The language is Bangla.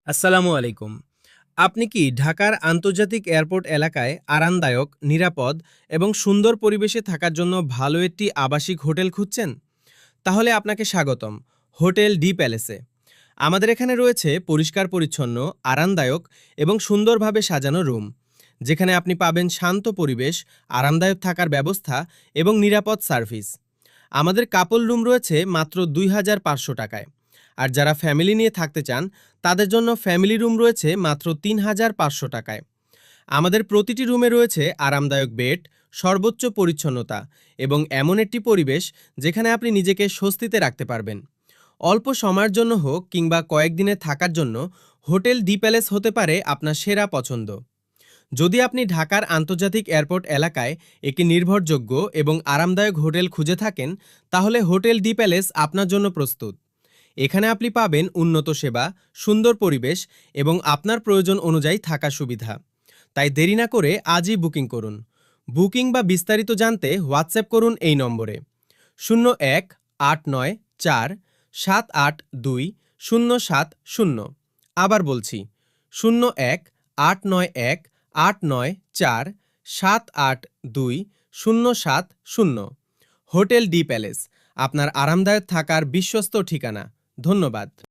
আসসালামু আলাইকুম। আপনি কি ঢাকার আন্তর্জাতিক এয়ারপোর্ট এলাকায় আরামদায়ক, নিরাপদ এবং সুন্দর পরিবেশে থাকার জন্য ভালো একটি আবাসিক হোটেল খুঁজছেন? তাহলে আপনাকে স্বাগতম হোটেল ডি প্যালেসে। আমাদের এখানে রয়েছে পরিষ্কার-পরিচ্ছন্ন, আরামদায়ক এবং সুন্দরভাবে সাজানো রুম, যেখানে আপনি পাবেন শান্ত পরিবেশ, আরামদায়ক থাকার ব্যবস্থা এবং নিরাপদ সার্ভিস। আমাদের কাপল রুম রয়েছে মাত্র ৳২,৫০০ টাকায়। আর যারা ফ্যামিলি নিয়ে থাকতে চান, তাদের জন্য ফ্যামিলি রুম রয়েছে মাত্র ৳৩,৫০০ টাকায়। আমাদের প্রতিটি রুমে রয়েছে আরামদায়ক বেড, সর্বোচ্চ পরিচ্ছন্নতা এবং এমন একটি পরিবেশ যেখানে আপনি নিজেকে স্বস্তিতে রাখতে পারবেন। অল্প সময়ের জন্য হোক কিংবা কয়েকদিনের থাকার জন্য হোটেল ডি প্যালেস হতে পারে আপনার সেরা পছন্দ। যদি আপনি ঢাকার আন্তর্জাতিক এয়ারপোর্ট এলাকায় একটি নির্ভরযোগ্য এবং আরামদায়ক হোটেল খুঁজে থাকেন, তাহলে হোটেল ডি প্যালেস আপনার জন্য প্রস্তুত। এখানে আপনি পাবেন উন্নত সেবা, সুন্দর পরিবেশ এবং আপনার প্রয়োজন অনুযায়ী থাকার সুবিধা। তাই দেরি না করে আজই বুকিং করুন। বুকিং বা বিস্তারিত জানতে হোয়াটসঅ্যাপ করুন এই নম্বরে 01-894-782-070। আবার বলছি 01-894-894-782-070। হোটেল ডি প্যালেস, আপনার আরামদায়ক থাকার বিশ্বস্ত ঠিকানা। ধন্যবাদ।